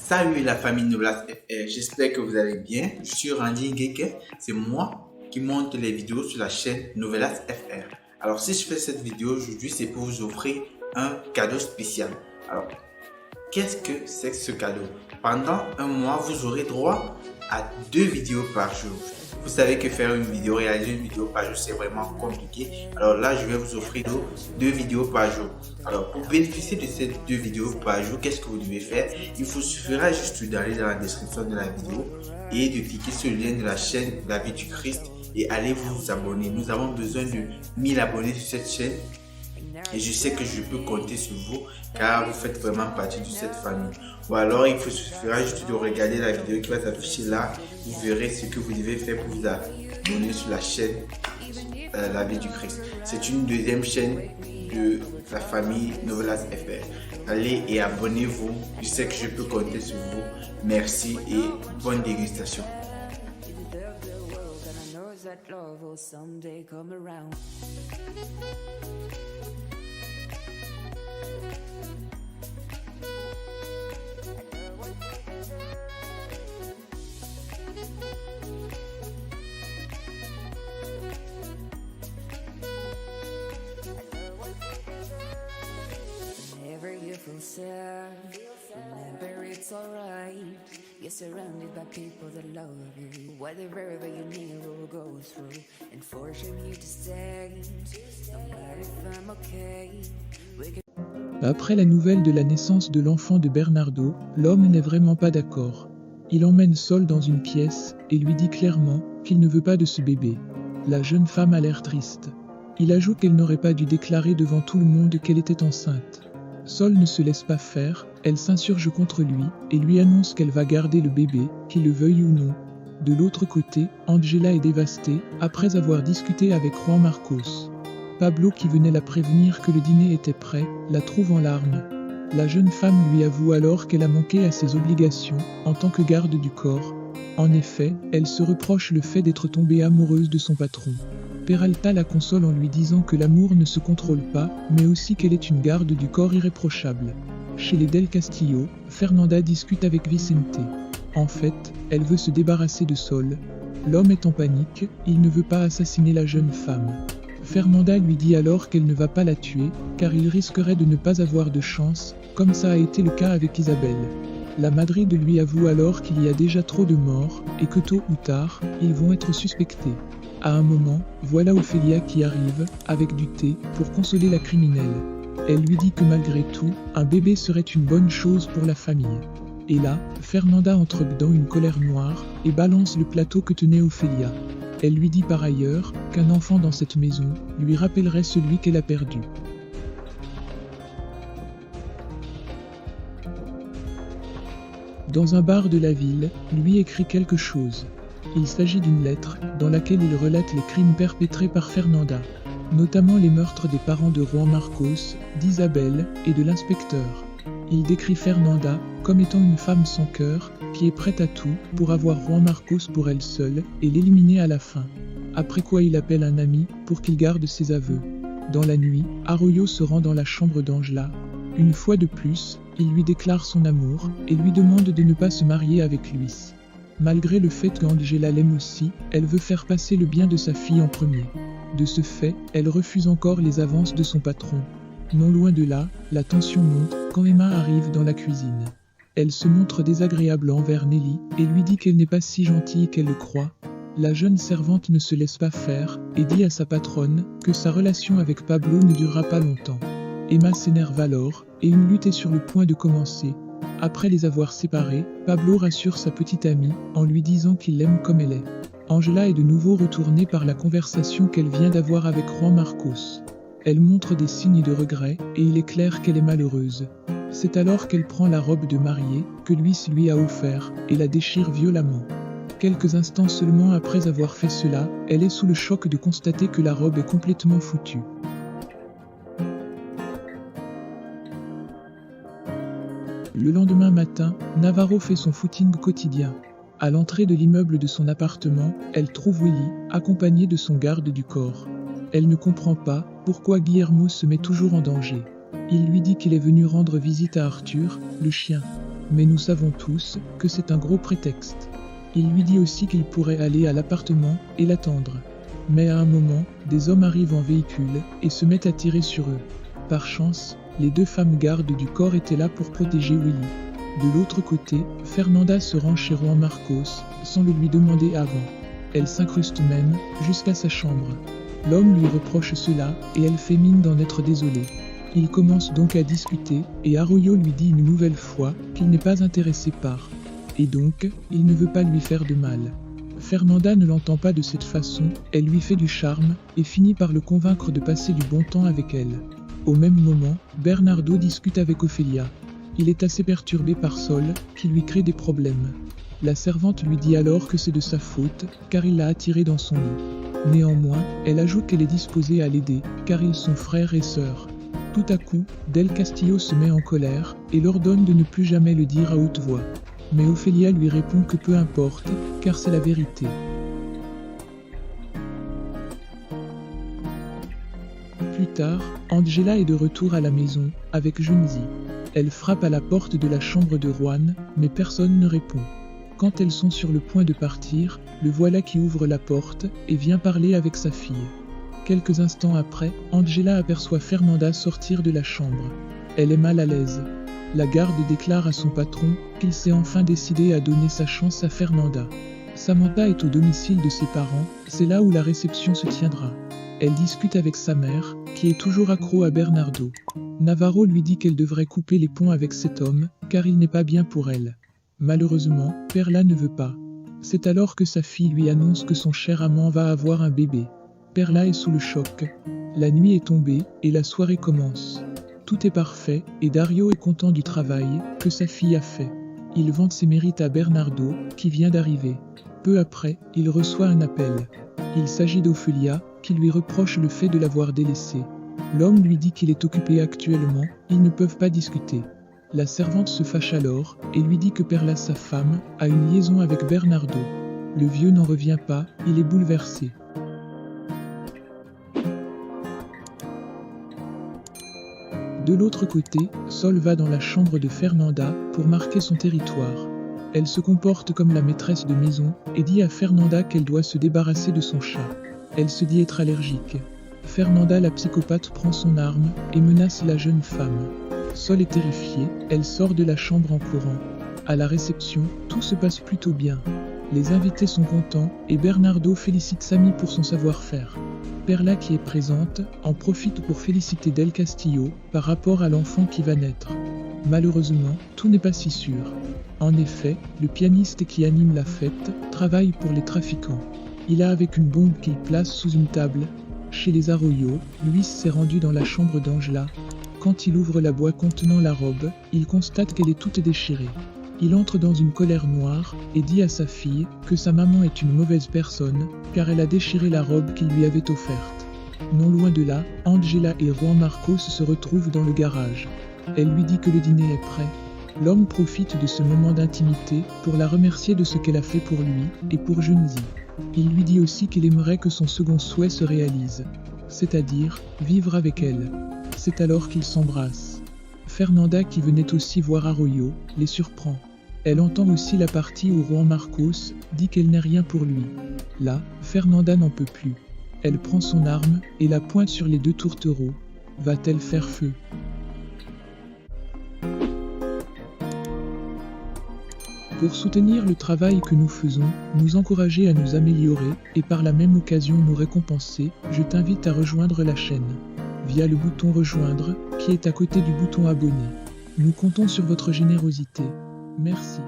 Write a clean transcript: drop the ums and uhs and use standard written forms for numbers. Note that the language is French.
Salut la famille Novelas FR, j'espère que vous allez bien. Je suis Randy Ngeke, c'est moi qui monte les vidéos sur la chaîne Novelas FR. Alors si je fais cette vidéo aujourd'hui, c'est pour vous offrir un cadeau spécial. Alors, qu'est-ce que c'est que ce cadeau? Pendant un mois, vous aurez droit à 2 vidéos par jour. Vous savez que faire une vidéo, réaliser une vidéo par jour, c'est vraiment compliqué. Alors là, je vais vous offrir 2 vidéos par jour. Alors, pour bénéficier de ces 2 vidéos par jour, qu'est-ce que vous devez faire? Il vous suffira juste d'aller dans la description de la vidéo et de cliquer sur le lien de la chaîne La Vie du Christ et allez vous abonner. Nous avons besoin de 1000 abonnés sur cette chaîne. Et je sais que je peux compter sur vous car vous faites vraiment partie de cette famille. Ou alors il vous suffira juste de regarder la vidéo qui va s'afficher là. Vous verrez ce que vous devez faire pour vous abonner sur la chaîne La Vie du Christ. C'est une deuxième chaîne de la famille Novelas FR. Allez et abonnez-vous. Je sais que je peux compter sur vous. Merci et bonne dégustation. Feel sad, remember it's alright. You're surrounded by people that love you. Whatever you need will go through and forcing you to stay. No matter if I'm okay. Après la nouvelle de la naissance de l'enfant de Bernardo, l'homme n'est vraiment pas d'accord. Il emmène Sol dans une pièce et lui dit clairement qu'il ne veut pas de ce bébé. La jeune femme a l'air triste. Il ajoute qu'elle n'aurait pas dû déclarer devant tout le monde qu'elle était enceinte. Sol ne se laisse pas faire, elle s'insurge contre lui et lui annonce qu'elle va garder le bébé, qu'il le veuille ou non. De l'autre côté, Angela est dévastée après avoir discuté avec Juan Marcos. Pablo, qui venait la prévenir que le dîner était prêt, la trouve en larmes. La jeune femme lui avoue alors qu'elle a manqué à ses obligations en tant que garde du corps. En effet, elle se reproche le fait d'être tombée amoureuse de son patron. Peralta la console en lui disant que l'amour ne se contrôle pas, mais aussi qu'elle est une garde du corps irréprochable. Chez les Del Castillo, Fernanda discute avec Vicente. En fait, elle veut se débarrasser de Sol. L'homme est en panique, il ne veut pas assassiner la jeune femme. Fernanda lui dit alors qu'elle ne va pas la tuer, car il risquerait de ne pas avoir de chance, comme ça a été le cas avec Isabelle. La Madrid lui avoue alors qu'il y a déjà trop de morts, et que tôt ou tard, ils vont être suspectés. À un moment, voilà Ophélia qui arrive, avec du thé, pour consoler la criminelle. Elle lui dit que malgré tout, un bébé serait une bonne chose pour la famille. Et là, Fernanda entre dans une colère noire, et balance le plateau que tenait Ophélia. Elle lui dit par ailleurs, qu'un enfant dans cette maison, lui rappellerait celui qu'elle a perdu. Dans un bar de la ville, lui écrit quelque chose. Il s'agit d'une lettre, dans laquelle il relate les crimes perpétrés par Fernanda, notamment les meurtres des parents de Juan Marcos, d'Isabelle et de l'inspecteur. Il décrit Fernanda comme étant une femme sans cœur, qui est prête à tout pour avoir Juan Marcos pour elle seule et l'éliminer à la fin. Après quoi il appelle un ami pour qu'il garde ses aveux. Dans la nuit, Arroyo se rend dans la chambre d'Angela. Une fois de plus, il lui déclare son amour et lui demande de ne pas se marier avec lui. Malgré le fait qu'Angela l'aime aussi, elle veut faire passer le bien de sa fille en premier. De ce fait, elle refuse encore les avances de son patron. Non loin de là, la tension monte quand Emma arrive dans la cuisine. Elle se montre désagréable envers Nelly et lui dit qu'elle n'est pas si gentille qu'elle le croit. La jeune servante ne se laisse pas faire et dit à sa patronne que sa relation avec Pablo ne durera pas longtemps. Emma s'énerve alors et une lutte est sur le point de commencer. Après les avoir séparés, Pablo rassure sa petite amie en lui disant qu'il l'aime comme elle est. Angela est de nouveau retournée par la conversation qu'elle vient d'avoir avec Juan Marcos. Elle montre des signes de regret et il est clair qu'elle est malheureuse. C'est alors qu'elle prend la robe de mariée que lui a offert et la déchire violemment. Quelques instants seulement après avoir fait cela, elle est sous le choc de constater que la robe est complètement foutue. Le lendemain matin, Navarro fait son footing quotidien. À l'entrée de l'immeuble de son appartement, elle trouve Willy, accompagné de son garde du corps. Elle ne comprend pas pourquoi Guillermo se met toujours en danger. Il lui dit qu'il est venu rendre visite à Arthur, le chien. Mais nous savons tous que c'est un gros prétexte. Il lui dit aussi qu'il pourrait aller à l'appartement et l'attendre. Mais à un moment, des hommes arrivent en véhicule et se mettent à tirer sur eux. Par chance, les 2 femmes gardes du corps étaient là pour protéger Willy. De l'autre côté, Fernanda se rend chez Juan Marcos sans le lui demander avant. Elle s'incruste même jusqu'à sa chambre. L'homme lui reproche cela et elle fait mine d'en être désolée. Ils commencent donc à discuter et Arroyo lui dit une nouvelle fois qu'il n'est pas intéressé par. Et donc, il ne veut pas lui faire de mal. Fernanda ne l'entend pas de cette façon, elle lui fait du charme et finit par le convaincre de passer du bon temps avec elle. Au même moment, Bernardo discute avec Ophélia. Il est assez perturbé par Sol, qui lui crée des problèmes. La servante lui dit alors que c'est de sa faute, car il l'a attirée dans son lit. Néanmoins, elle ajoute qu'elle est disposée à l'aider, car ils sont frères et sœurs. Tout à coup, Del Castillo se met en colère et l'ordonne de ne plus jamais le dire à haute voix. Mais Ophélia lui répond que peu importe, car c'est la vérité. Plus tard, Angela est de retour à la maison, avec Junzi. Elle frappe à la porte de la chambre de Juan, mais personne ne répond. Quand elles sont sur le point de partir, le voilà qui ouvre la porte et vient parler avec sa fille. Quelques instants après, Angela aperçoit Fernanda sortir de la chambre. Elle est mal à l'aise. La garde déclare à son patron qu'il s'est enfin décidé à donner sa chance à Fernanda. Samantha est au domicile de ses parents, c'est là où la réception se tiendra. Elle discute avec sa mère, qui est toujours accro à Bernardo. Navarro lui dit qu'elle devrait couper les ponts avec cet homme, car il n'est pas bien pour elle. Malheureusement, Perla ne veut pas. C'est alors que sa fille lui annonce que son cher amant va avoir un bébé. Perla est sous le choc. La nuit est tombée et la soirée commence. Tout est parfait et Dario est content du travail que sa fille a fait. Il vante ses mérites à Bernardo, qui vient d'arriver. Peu après, il reçoit un appel. Il s'agit d'Ophélia, qui lui reproche le fait de l'avoir délaissé. L'homme lui dit qu'il est occupé actuellement, ils ne peuvent pas discuter. La servante se fâche alors et lui dit que Perla, sa femme, a une liaison avec Bernardo. Le vieux n'en revient pas, il est bouleversé. De l'autre côté, Sol va dans la chambre de Fernanda pour marquer son territoire. Elle se comporte comme la maîtresse de maison et dit à Fernanda qu'elle doit se débarrasser de son chat. Elle se dit être allergique. Fernanda, la psychopathe, prend son arme et menace la jeune femme. Sol est terrifiée, elle sort de la chambre en courant. À la réception, tout se passe plutôt bien. Les invités sont contents et Bernardo félicite Sami pour son savoir-faire. Perla, qui est présente, en profite pour féliciter Del Castillo par rapport à l'enfant qui va naître. Malheureusement, tout n'est pas si sûr. En effet, le pianiste qui anime la fête travaille pour les trafiquants. Il a avec une bombe qu'il place sous une table. Chez les Arroyo, Luis s'est rendu dans la chambre d'Angela. Quand il ouvre la boîte contenant la robe, il constate qu'elle est toute déchirée. Il entre dans une colère noire et dit à sa fille que sa maman est une mauvaise personne car elle a déchiré la robe qu'il lui avait offerte. Non loin de là, Angela et Juan Marcos se retrouvent dans le garage. Elle lui dit que le dîner est prêt. L'homme profite de ce moment d'intimité pour la remercier de ce qu'elle a fait pour lui et pour Junzi. Il lui dit aussi qu'il aimerait que son second souhait se réalise, c'est-à-dire vivre avec elle. C'est alors qu'ils s'embrassent. Fernanda, qui venait aussi voir Arroyo, les surprend. Elle entend aussi la partie où Juan Marcos dit qu'elle n'est rien pour lui. Là, Fernanda n'en peut plus. Elle prend son arme et la pointe sur les 2 tourtereaux. Va-t-elle faire feu ? Pour soutenir le travail que nous faisons, nous encourager à nous améliorer et par la même occasion nous récompenser, je t'invite à rejoindre la chaîne via le bouton rejoindre qui est à côté du bouton abonner. Nous comptons sur votre générosité. Merci.